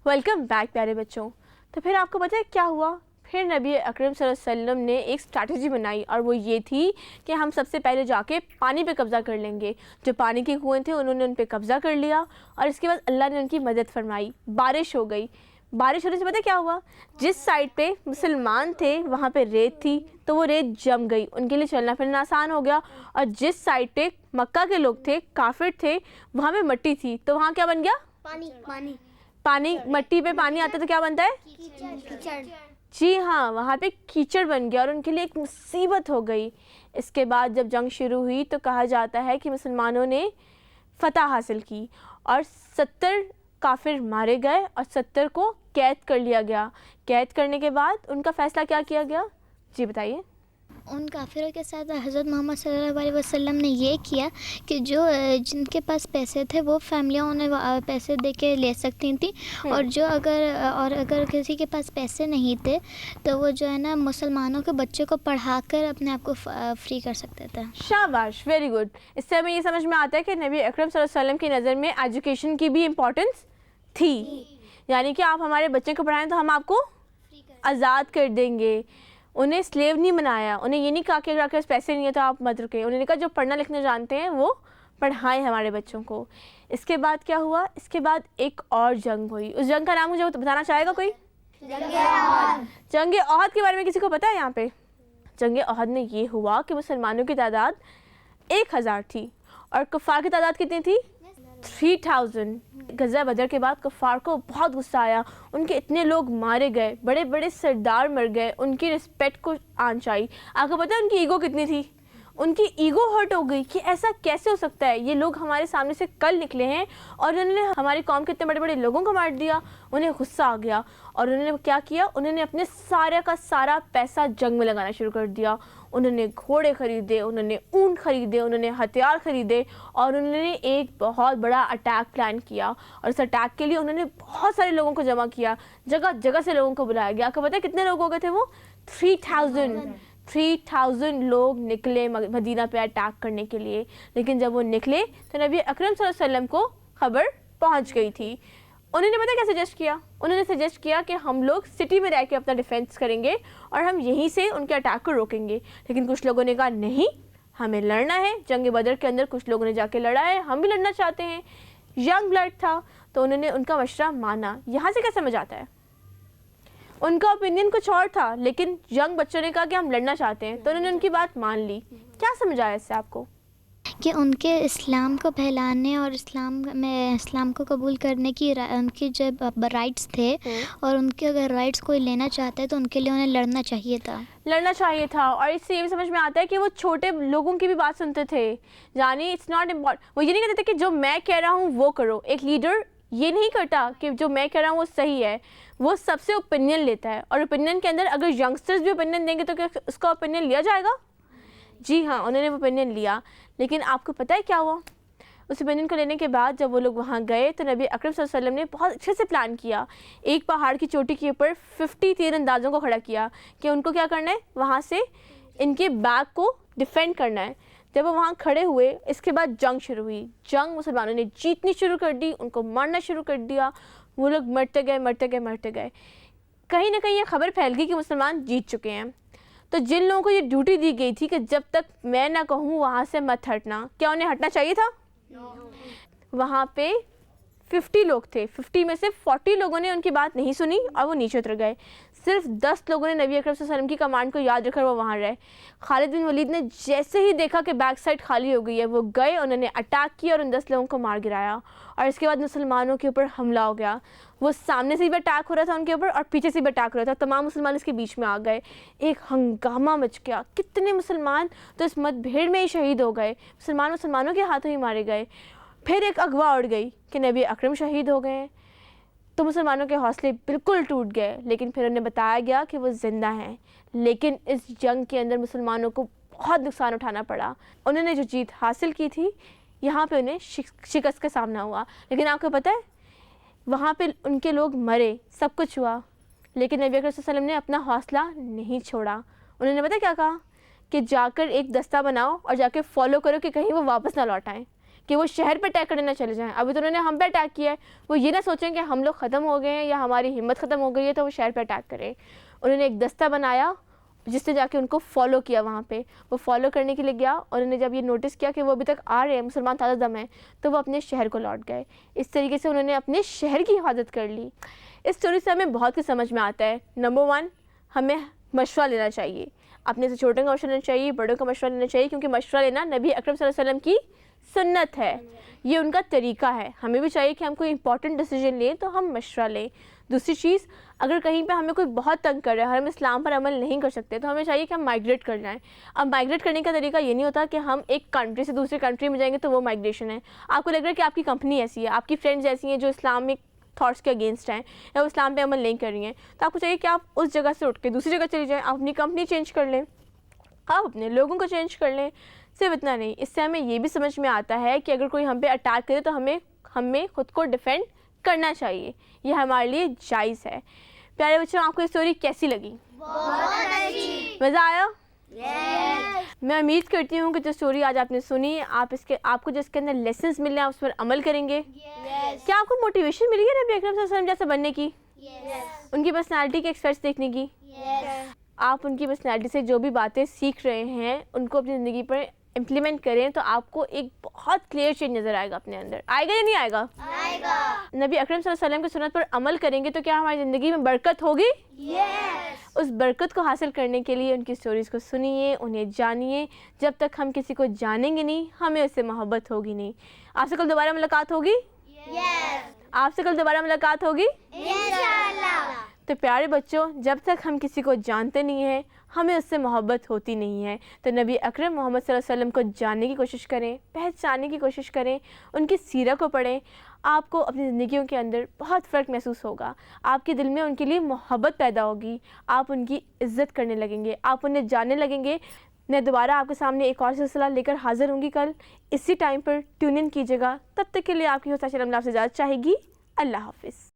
Welcome back प्यारे बच्चों। तो फिर आपको पता है क्या हुआ? फिर नबी अकरम सल्लल्लाहु अलैहि वसल्लम ने एक स्ट्रैटेजी बनाई और वो ये थी कि हम सबसे पहले जाके पानी पे कब्ज़ा कर लेंगे। जो पानी के कुएँ थे उन्होंने उन पे कब्ज़ा कर लिया और इसके बाद अल्लाह ने उनकी मदद फरमाई। बारिश हो गई। बारिश होने से पता है क्या हुआ? जिस साइड पे मुसलमान थे वहाँ पे रेत थी तो वो रेत जम गई, उनके लिए चलना फिरना आसान हो गया। और जिस साइड पे मक्का के लोग थे, काफिर थे, वहाँ पे मिट्टी थी तो वहाँ क्या बन गया? पानी। मट्टी पे पानी आता तो क्या बनता है? कीचड़। जी हाँ, वहाँ पे कीचड़ बन गया और उनके लिए एक मुसीबत हो गई। इसके बाद जब जंग शुरू हुई तो कहा जाता है कि मुसलमानों ने फतह हासिल की और 70 काफिर मारे गए और 70 को कैद कर लिया गया। कैद करने के बाद उनका फ़ैसला क्या किया गया? जी बताइए। उन काफिरों के साथ हज़रत मोहम्मद सल्लल्लाहु अलैहि वसल्लम ने ये किया कि जो जिनके पास पैसे थे वो फैमिलियाँ उन्हें पैसे दे के ले सकती थी और अगर किसी के पास पैसे नहीं थे तो वो जो है ना मुसलमानों के बच्चे को पढ़ाकर अपने आप को फ्री कर सकते थे। शाबाश, वेरी गुड। इससे हमें ये समझ में आता है कि नबी अकरम सल्लल्लाहु अलैहि वसल्लम की नज़र में एजुकेशन की भी इम्पोर्टेंस थी। यानी कि आप हमारे बच्चे को पढ़ाएं तो हम आपको आज़ाद कर देंगे। उन्हें स्लेव नहीं बनाया। उन्हें ये नहीं कहा कि अगर आपके पास पैसे नहीं है तो आप मत रुके। उन्होंने कहा जो पढ़ना लिखना जानते हैं वो पढ़ाएं हमारे बच्चों को। इसके बाद क्या हुआ? इसके बाद एक और जंग हुई। उस जंग का नाम मुझे बताना चाहेगा कोई? जंग ओहद के बारे में किसी को पता है यहाँ पे? जंग ओहद में ये हुआ कि मुसलमानों की तादाद 1000 थी और कुफ़ार की तादाद कितनी थी? 3000। गज़वा बदर के बाद कुफ़ार को बहुत गुस्सा आया। उनके इतने लोग मारे गए, बड़े बड़े सरदार मर गए, उनकी रिस्पेक्ट को आंच आई। आपको पता है उनकी ईगो कितनी थी? उनकी ईगो हर्ट हो गई कि ऐसा कैसे हो सकता है, ये लोग हमारे सामने से कल निकले हैं और उन्होंने हमारी कौम के इतने बड़े बड़े लोगों को मार दिया। उन्हें गुस्सा आ गया और उन्होंने क्या किया? उन्होंने अपने सारे का सारा पैसा जंग में लगाना शुरू कर दिया। उन्होंने घोड़े खरीदे, उन्होंने ऊंट खरीदे, उन्होंने हथियार खरीदे और उन्होंने एक बहुत बड़ा अटैक प्लान किया। और इस अटैक के लिए उन्होंने बहुत सारे लोगों को जमा किया, जगह जगह से लोगों को बुलाया गया। आपको पता है कितने लोग हो गए थे वो? 3000 लोग निकले मदीना पे अटैक करने के लिए। लेकिन जब वो निकले तो नबी अकरम सल्लल्लाहु अलैहि वसल्लम को खबर पहुंच गई थी। उन्होंने पता क्या सजेस्ट किया? उन्होंने सजेस्ट किया कि हम लोग सिटी में रह के अपना डिफेंस करेंगे और हम यहीं से उनके अटैक को रोकेंगे। लेकिन कुछ लोगों ने कहा नहीं, हमें लड़ना है। जंग बदर के अंदर कुछ लोगों ने जाके लड़ा है, हम भी लड़ना चाहते हैं। यंग ब्लड था तो उन्होंने उनका मशवरा माना। यहाँ से क्या समझ आता है? उनका ओपिनियन कुछ और था लेकिन यंग बच्चों ने कहा कि हम लड़ना चाहते हैं तो उन्होंने उनकी बात मान ली। क्या समझ आया इससे आपको? कि उनके इस्लाम को फैलाने और इस्लाम को कबूल करने की उनकी जब राइट्स थे और उनके अगर राइट्स कोई लेना चाहता है तो उनके लिए उन्हें लड़ना चाहिए था। और इससे ये भी समझ में आता है कि वो छोटे लोगों की भी बात सुनते थे। यानी इट्स नॉट इम्पॉर्टेंट, वो ये नहीं कहते थे कि जो मैं कह रहा हूँ वो करो। एक लीडर ये नहीं करता कि जो मैं कह रहा हूँ वो सही है, वो सबसे ओपिनियन लेता है। और ओपिनियन के अंदर अगर यंगस्टर्स भी ओपिनियन देंगे तो क्या उसका ओपिनियन लिया जाएगा? जी हाँ, उन्होंने वो ओपिनियन लिया। लेकिन आपको पता है क्या हुआ? उस ओपिनियन को लेने के बाद जब वो लोग वहाँ गए तो नबी अकरम सल्लल्लाहु अलैहि वसल्लम ने बहुत अच्छे से प्लान किया। एक पहाड़ की चोटी के ऊपर 50 तीरंदाजों को खड़ा किया कि उनको क्या करना है, वहाँ से इनके बैग को डिफेंड करना है। जब वो वहाँ खड़े हुए, इसके बाद जंग शुरू हुई। जंग मुसलमानों ने जीतनी शुरू कर दी, उनको मारना शुरू कर दिया। वो लोग मरते गए। कहीं ना कहीं ये खबर फैल गई कि मुसलमान जीत चुके हैं। तो जिन लोगों को ये ड्यूटी दी गई थी कि जब तक मैं ना कहूँ वहाँ से मत हटना, क्या उन्हें हटना चाहिए था? वहाँ पे 50 लोग थे। 50 में से 40 लोगों ने उनकी बात नहीं सुनी और वो नीचे उतर गए। सिर्फ 10 लोगों ने नबी अकरम सल्लल्लाहु अलैहि वसल्लम की कमांड को याद रखकर वो वहाँ रहे। खालिद बिन वलीद ने जैसे ही देखा कि बैक साइड खाली हो गई है, वो गए, उन्होंने अटैक किया और उन 10 लोगों को मार गिराया। और इसके बाद मुसलमानों के ऊपर हमला हो गया। वो सामने से भी अटैक हो रहा था उनके ऊपर और पीछे से भी अटैक हो रहा था। तमाम मुसलमान इसके बीच में आ गए। एक हंगामा मच गया। कितने मुसलमान तो इस मतभेड़ में ही शहीद हो गए। मुसलमानों के हाथों ही मारे गए। फिर एक अगवा उड़ गई कि नबी अकरम शहीद हो गए तो मुसलमानों के हौसले बिल्कुल टूट गए। लेकिन फिर उन्हें बताया गया कि वो ज़िंदा हैं। लेकिन इस जंग के अंदर मुसलमानों को बहुत नुकसान उठाना पड़ा। उन्होंने जो जीत हासिल की थी, यहाँ पे उन्हें शिकस्त का सामना हुआ। लेकिन आपको पता है वहाँ पे उनके लोग मरे, सब कुछ हुआ, लेकिन नबी अकरम सल्लल्लाहु अलैहि वसल्लम ने अपना हौसला नहीं छोड़ा। उन्होंने पता क्या कहा कि जाकर एक दस्ता बनाओ और जाके फॉलो करो कि कहीं वो वापस ना लौट आएँ। कि वो शहर पे अटैक करने ना चले जाएं। अभी तो उन्होंने हम पे अटैक किया है, वो ये ना सोचें कि हम लोग ख़त्म हो गए हैं या हमारी हिम्मत ख़त्म हो गई है तो वो शहर पे अटैक करें। उन्होंने एक दस्ता बनाया जिसने जाके उनको फॉलो किया, वहाँ पे वो फॉलो करने के लिए गया और उन्होंने जब ये नोटिस किया कि वो अभी तक आ रहे हैं, मुसलमान ताज़ा दम है, तो वो अपने शहर को लौट गए। इस तरीके से उन्होंने अपने शहर की हिफाजत कर ली। इस स्टोरी से हमें बहुत कुछ समझ में आता है। नंबर 1, हमें मशवरा लेना चाहिए, अपने से छोटों का मशवरा लेना चाहिए, बड़ों का मशवरा लेना चाहिए, क्योंकि मशवरा लेना नबी अकरम सल्लल्लाहु अलैहि वसल्लम की सुन्नत है, ये उनका तरीका है। हमें भी चाहिए कि हम कोई इंपॉर्टेंट डिसीजन लें तो हम मशवरा लें। दूसरी चीज़, अगर कहीं पे हमें कोई बहुत तंग कर रहा है, हम इस्लाम पर अमल नहीं कर सकते, तो हमें चाहिए कि हम माइग्रेट कर जाएं। अब माइग्रेट करने का तरीका ये नहीं होता कि हम एक कंट्री से दूसरी कंट्री में जाएंगे तो वो माइग्रेशन है। आपको लग रहा है कि आपकी कंपनी ऐसी है, आपकी फ्रेंड्स ऐसी हैं जो इस्लामिक थॉट्स के अगेंस्ट हैं या वो इस्लाम पे अमल नहीं कर रही हैं, तो आपको चाहिए कि आप उस जगह से उठ के दूसरी जगह चली जाएँ, आप अपनी कंपनी चेंज कर लें, आप अपने लोगों को चेंज कर लें। सिर्फ इतना नहीं, इससे हमें ये भी समझ में आता है कि अगर कोई हम पे अटैक करे तो हमें खुद को डिफेंड करना चाहिए, ये हमारे लिए जायज़ है। प्यारे बच्चों, आपको ये स्टोरी कैसी लगी? बहुत अच्छी। मज़ा आया? यस। मैं उम्मीद करती हूँ कि जो स्टोरी आज आपने सुनी, आपको जिसके अंदर लेसन्स मिले आप उस पर अमल करेंगे। यस। क्या आपको मोटिवेशन मिली है नबी अकरम सल्लल्लाहु अलैहि वसल्लम जैसा बनने की, यस। उनकी पर्सनालिटी के एक्सपर्ट्स देखने की? यस। आप उनकी पर्सनालिटी से जो भी बातें सीख रहे हैं उनको अपनी ज़िंदगी पर इम्प्लीमेंट करें तो आपको एक बहुत क्लियर चेंज नज़र आएगा अपने अंदर। आएगा या नहीं आएगा? आएगा। नबी अकरम सल्लल्लाहु अलैहि वसल्लम की सुन्नत पर अमल करेंगे तो क्या हमारी ज़िंदगी में बरकत होगी? यस। उस बरकत को हासिल करने के लिए उनकी स्टोरीज़ को सुनिए, उन्हें जानिए। जब तक हम किसी को जानेंगे नहीं, हमें उससे मोहब्बत होगी नहीं। आपसे कल दोबारा मुलाकात होगी? यस। आपसे कल दोबारा मुलाकात होगी? इंशाअल्लाह। तो प्यारे बच्चों, जब तक हम किसी को जानते नहीं हैं, हमें उससे मोहब्बत होती नहीं है। तो नबी अकरम मोहम्मद सल्लल्लाहु अलैहि वसल्लम को जानने की कोशिश करें, पहचानने की कोशिश करें, उनकी सीरत को पढ़ें। आपको अपनी ज़िंदगियों के अंदर बहुत फ़र्क महसूस होगा, आपके दिल में उनके लिए मोहब्बत पैदा होगी, आप उनकी इज़्ज़त करने लगेंगे, आप उन्हें जानने लगेंगे। मैं दोबारा आपके सामने एक और सिलसिला लेकर हाज़िर होंगी कल इसी टाइम पर। ट्यून इन कीजिएगा। तब तक के लिए आपकी होस्ट आयशा रमला आपसे इजाज़त चाहेगी। अल्लाह हाफ़िज़।